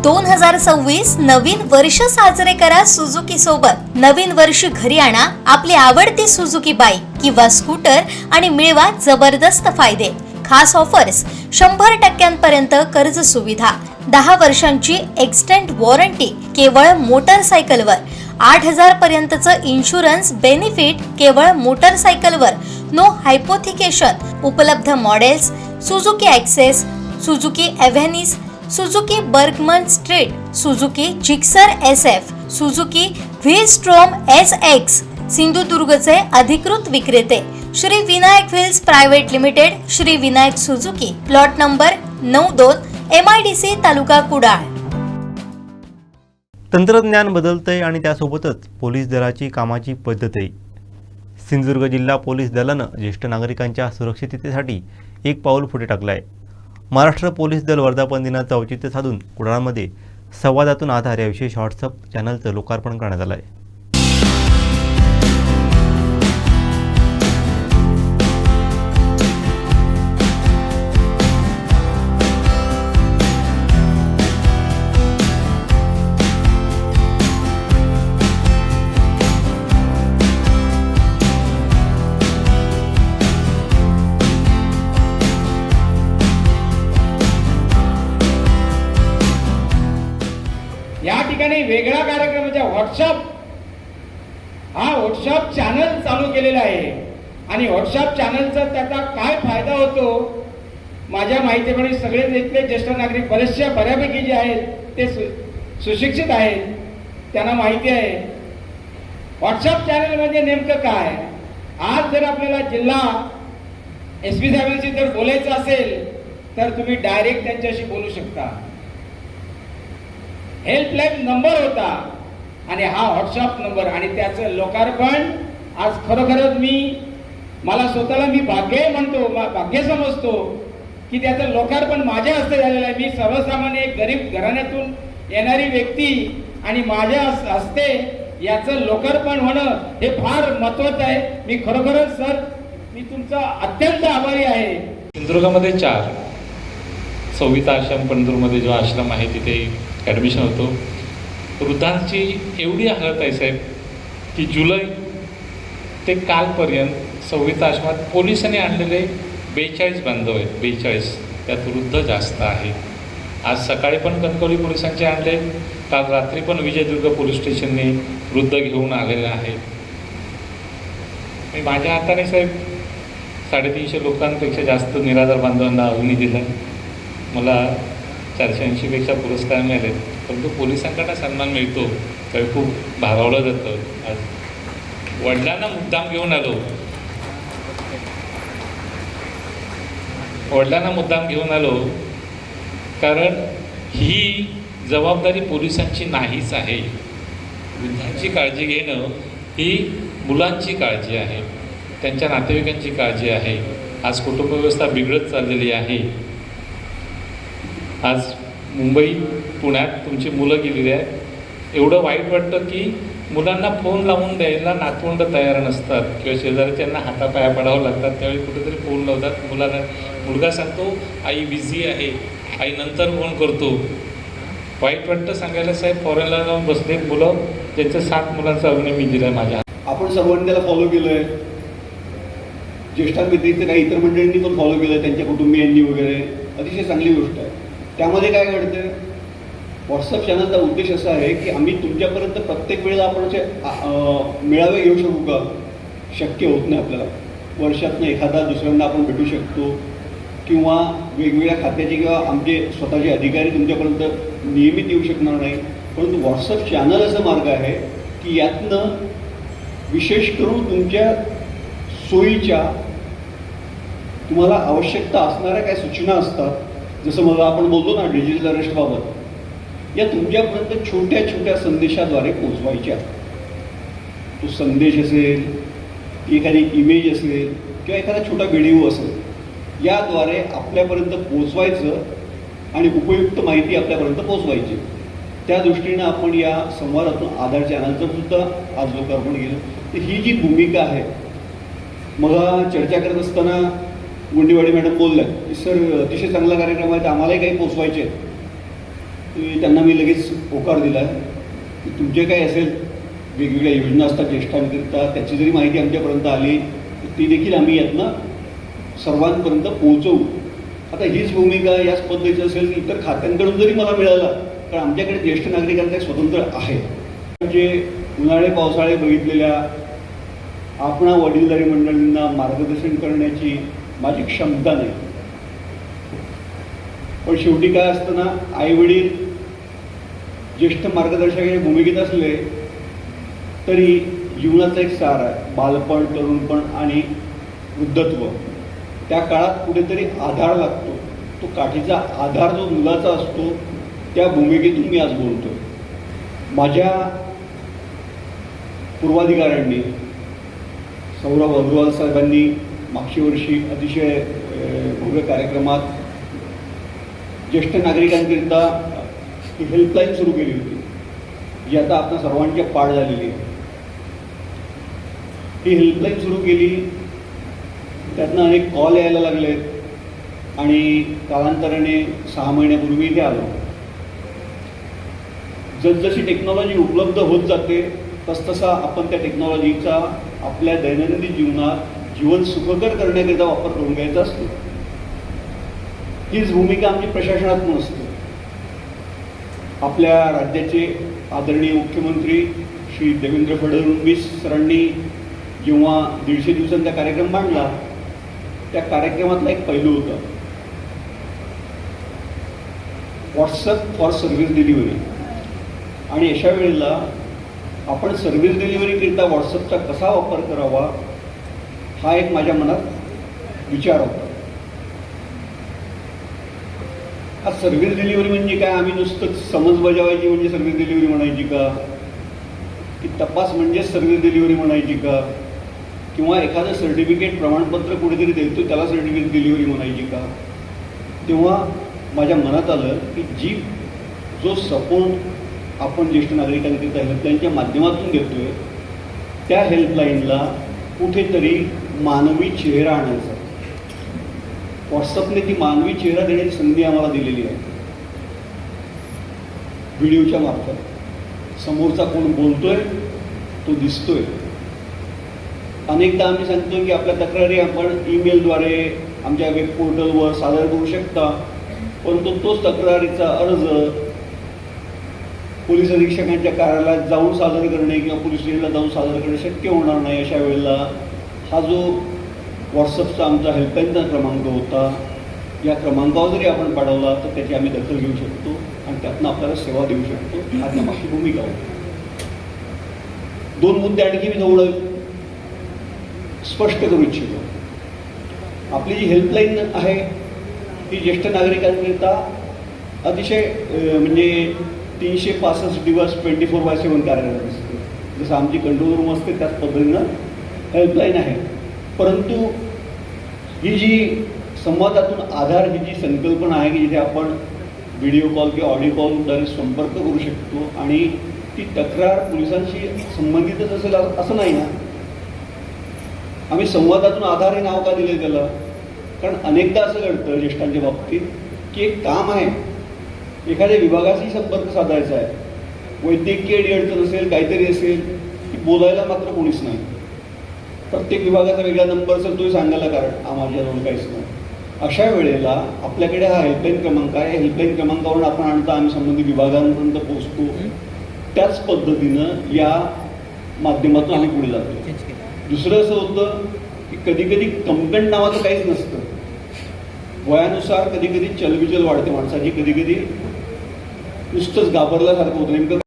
2026 नवीन वर्ष साजरे करा सुझुकी सोबत। नवीन वर्ष घरी आणा आपली आवडती सुझुकी बाईक किंवा स्कूटर आणि मिळवा जबरदस्त फायदे। खास ऑफर्स 100% कर्ज सुविधा, 10 वर्षांची एक्सटेंड वॉरंटी केवळ मोटरसायकलवर, 8000 पर्यंतचं इन्शुरन्स बेनिफिट केवळ मोटरसायकलवर, नो हायपोथिकेशन। उपलब्ध models Suzuki Access, Suzuki Avenis, Suzuki Burgman Street, Suzuki Gixxer SF, Suzuki V Strom SX। सिंधुदुर्गचे अधिकृत विक्रेते Shri Vinayak wheels private limited, Shri Vinayak Suzuki, plot number 92, MIDC, taluka Kudal. तंत्रज्ञान बदलतंय आणि त्यासोबतच पोलीस दलाची कामाची पद्धतही। सिंधुदुर्ग जिल्हा पोलीस दलानं ज्येष्ठ नागरिकांच्या सुरक्षिततेसाठी एक पाऊल पुढे टाकलं आहे। महाराष्ट्र पोलीस दल वर्धापन दिनाचं औचित्य साधून कुडाळमध्ये संवादातून आधार या विशेष व्हॉट्सअप चॅनलचं लोकार्पण करण्यात आलं आहे। या ठिकाणी वेगळा कार्यक्रम म्हणजे व्हॉट्सअप चॅनल चालू केलेला आहे आणि व्हॉट्सअप चॅनलचा त्याचा काय फायदा होतो माझ्या माहितीप्रमाणे सगळे इथले ज्येष्ठ नागरिक बऱ्यापैकी जे आहेत ते सुशिक्षित आहेत, त्यांना माहिती आहे व्हॉट्सअप चॅनल म्हणजे नेमकं काय। आज जर आपल्याला जिल्हा SP साहेबांशी जर बोलायचं असेल तर तुम्ही डायरेक्ट त्यांच्याशी बोलू शकता। हेल्पलाईन नंबर होता आणि हा व्हॉट्सअप नंबर आणि त्याचं लोकार्पण आज खरोखरच मला स्वतःला भाग्य म्हणतो, भाग्य समजतो की त्याचं लोकार्पण माझ्या हस्ते झालेलं आहे। मी सर्वसामान्य एक गरीब घराण्यातून येणारी व्यक्ती आणि माझ्या हस्ते याचं लोकार्पण होणं हे फार महत्वाचं आहे। मी खरोखरच सर मी तुमचा अत्यंत आभारी आहे। सिंधुदुर्गामध्ये 4 संविता आश्रम पंढरपूरमध्ये जो आश्रम आहे तिथे ॲडमिशन होतो। वृद्धांची एवढी हालत आहे साहेब की जुलै ते कालपर्यंत संविता आश्रमात पोलिसांनी आणलेले 42 बांधव आहेत, 42 त्यात वृद्ध जास्त आहे। आज सकाळी पण कणकवली पोलिसांचे आणले, काल रात्री पण विजयदुर्ग पोलीस स्टेशनने वृद्ध घेऊन आलेले आहेत। मी माझ्या हाताने साहेब 350 लोकांपेक्षा जास्त निराधार बांधवांना अग्नी दिला। मला 480पेक्षा पुरस्कार मिळाले, परंतु पोलिसांकडनं सन्मान मिळतो त्यावेळी खूप भारावलं जातं। आज वडिलांना मुद्दाम घेऊन आलो कारण ही जबाबदारी पोलिसांची नाहीच आहे। वृद्धांची काळजी घेणं ही मुलांची काळजी आहे, त्यांच्या नातेवाईकांची काळजी आहे। आज कुटुंबव्यवस्था बिघडत चाललेली आहे। आज मुंबई पुण्यात तुमची मुलं गेलेली आहेत, एवढं वाईट वाटतं की मुलांना फोन लावून द्यायला नातवंड तयार नसतात किंवा शेजारच्यांना हातापाया पडावं लागतात, त्यावेळी कुठेतरी फोन लावतात। मुलगा सांगतो आई बिझी आहे, आई नंतर फोन करतो। वाईट वाटतं सांगायला साहेब, फॉरेनला जाऊन बसले मुलं ज्यांच्या 7 मुलांचा अग्नी मी दिला माझ्या। आपण सर्वांनी त्याला फॉलो केलंय, ज्येष्ठांव्यतिरिक्त काही इतर मंडळींनी पण फॉलो केलं, त्यांच्या कुटुंबियांनी वगैरे, अतिशय चांगली गोष्ट आहे। त्यामध्ये काय घडतं, व्हॉट्सअप चॅनलचा उद्देश असा आहे की आम्ही तुमच्यापर्यंत प्रत्येक वेळेला आपण मेळावे घेऊ शकू का, शक्य होत नाही आपल्याला। वर्षातनं एखादा दुसऱ्यांदा आपण भेटू शकतो किंवा वेगवेगळ्या खात्याचे किंवा आमचे स्वतःचे अधिकारी तुमच्यापर्यंत नियमित येऊ शकणार नाही, परंतु व्हॉट्सअप चॅनल असा मार्ग आहे की यातनं विशेष करून तुमच्या सोयीच्या तुम्हाला आवश्यकता असणाऱ्या काही सूचना असतात, जसं मला आपण बोलतो ना डिजिटल अरेस्टबाबत, या तुमच्यापर्यंत छोट्या छोट्या संदेशाद्वारे पोचवायच्या। तो संदेश असेल, एखादी इमेज असेल किंवा एखादा छोटा व्हिडिओ असेल, याद्वारे आपल्यापर्यंत पोचवायचं आणि उपयुक्त माहिती आपल्यापर्यंत पोचवायची। त्या दृष्टीनं आपण या संवादातून आधार चॅनलचं सुद्धा आज लोकार्पण केलं। तर ही जी भूमिका आहे, मला चर्चा करत असताना गुंडीवाडी मॅडम बोलल्या की सर अतिशय चांगला कार्यक्रम आहे, तर आम्हालाही काही पोचवायचे आहेत। त्यांना मी लगेच होकार दिला आहे की तुमचे काय असेल वेगवेगळ्या योजना असतात ज्येष्ठांकरिता, त्याची जरी माहिती आमच्यापर्यंत आली तर ती देखील आम्ही यातनं सर्वांपर्यंत पोहोचवू. आता हीच भूमिका याच पद्धतीची असेल की इतर खात्यांकडून जरी मला मिळाला, कारण आमच्याकडे ज्येष्ठ नागरिकांचं एक स्वतंत्र आहे. म्हणजे उन्हाळे पावसाळे बघितलेल्या आपणा वडीलधारी मंडळींना मार्गदर्शन करण्याची माझी क्षमता नाही. पण शेवटी काय असतं ना, आईवडील ज्येष्ठ मार्गदर्शकाच्या भूमिकेत असले तरी जीवनाचा एक सार आहे. बालपण, तरुणपण आणि वृद्धत्व, त्या काळात कुठेतरी आधार लागतो. तो काठीचा आधार जो मुलाचा असतो, त्या भूमिकेतून मी आज बोलतो. माझ्या पूर्वाधिकाऱ्यांनी सौरभ अग्रवाल साहेबांनी मागच्या वर्षी अतिशय भव्य कार्यक्रमात ज्येष्ठ नागरिकांकरिता ही हेल्पलाईन सुरू केली होती, जी आता आपल्या सर्वांच्या पाठ झालेली आहे. ही हेल्पलाईन सुरू केली, त्यातनं अनेक कॉल यायला लागलेत आणि कालांतराने 6 महिन्यापूर्वी इथे आलो. जसजशी टेक्नॉलॉजी उपलब्ध होत जाते तसतसा आपण त्या टेक्नॉलॉजीचा आपल्या दैनंदिन जीवनात जीवन सुखकर करण्याकरिता वापर करून घ्यायचा असतो. हीच भूमिका आमची प्रशासनात पण असते. आपल्या राज्याचे आदरणीय मुख्यमंत्री श्री देवेंद्र फडणवीस सरांनी जेव्हा 150 दिवसांचा कार्यक्रम मांडला, त्या कार्यक्रमातला एक पैलू होता व्हॉट्सअप फॉर सर्व्हिस डिलिव्हरी. आणि अशा वेळेला आपण सर्व्हिस डिलिव्हरीकरिता व्हॉट्सअपचा कसा वापर करावा हा एक माझ्या मनात विचार होता. हा सर्व्हिस डिलिव्हरी म्हणजे काय? आम्ही नुसतंच समज बजावायची म्हणजे सर्व्हिस डिलिव्हरी म्हणायची का? की तपास म्हणजेच सर्व्हिस डिलिव्हरी म्हणायची का? किंवा एखादं सर्टिफिकेट प्रमाणपत्र कुठेतरी देतो त्याला सर्टिफिकेट डिलिव्हरी म्हणायची का? तेव्हा माझ्या मनात आलं की जो सपोर्ट आपण ज्येष्ठ नागरिकांकरिता हेल्पलाईनच्या माध्यमातून देतोय, त्या हेल्पलाईनला कुठेतरी मानवी चेहरा आणायचा. व्हॉट्सअपने ती मानवी चेहरा देण्याची संधी आम्हाला दिलेली आहे. व्हिडिओच्या मार्फत समोरचा कोण बोलतोय तो दिसतोय. अनेकदा आम्ही सांगतो की आपल्या तक्रारी आपण ईमेलद्वारे आमच्या वेब पोर्टलवर सादर करू शकता, परंतु तोच तक्रारीचा अर्ज पोलीस अधीक्षकांच्या कार्यालयात जाऊन सादर करणे किंवा पोलीस स्टेशनला जाऊन सादर करणे शक्य होणार नाही. अशा वेळेला हा जो व्हॉट्सअपचा आमचा हेल्पलाईनचा क्रमांक होता, या क्रमांकावर जरी आपण पाठवला तर त्याची आम्ही दखल घेऊ शकतो आणि त्यातनं आपल्याला सेवा देऊ शकतो. हा त्यामागची भूमिका होती. 2 मुद्दे आणखी मी थोडं स्पष्ट करू इच्छितो. आपली जी हेल्पलाईन आहे ही ज्येष्ठ नागरिकांकरिता अतिशय म्हणजे 365 दिवस 24/7 कार्यरत असते. जसं आमची कंट्रोल रूम असते त्याच पद्धतीनं हेल्पलाईन आहे. परंतु ही जी संवादातून आधार ही जी संकल्पना आहे की जिथे आपण व्हिडिओ कॉल किंवा ऑडिओ कॉलद्वारे संपर्क करू शकतो आणि ती तक्रार पोलिसांशी संबंधितच असेल असं नाही ना. आम्ही संवादातून आधार हे नाव का दिले त्याला? कारण अनेकदा असं घडतं ज्येष्ठांच्या बाबतीत की एक काम आहे, एखाद्या विभागाशी संपर्क साधायचा आहे, वैद्यकीय अडचण असेल, काहीतरी असेल, की बोलायला मात्र कोणीच नाही. प्रत्येक विभागाचा वेगळा नंबर असेल तोही सांगायला कारण माझ्याजवळ काहीच नाही. अशा वेळेला आपल्याकडे हा हेल्पलाईन क्रमांक आहे. हेल्पलाईन क्रमांकावरून आपण आणता आम्ही संबंधित विभागांपर्यंत पोहोचतो. त्याच पद्धतीनं या माध्यमातून आम्ही पुढे जातो. दुसरं असं होतं की कधी कधी कंप्लेंट नावाचं काहीच नसतं. वयानुसार कधी कधी चलबिचल वाढते माणसाची, कधी कधी नुसतंच घाबरल्यासारखं होतं. नेमकं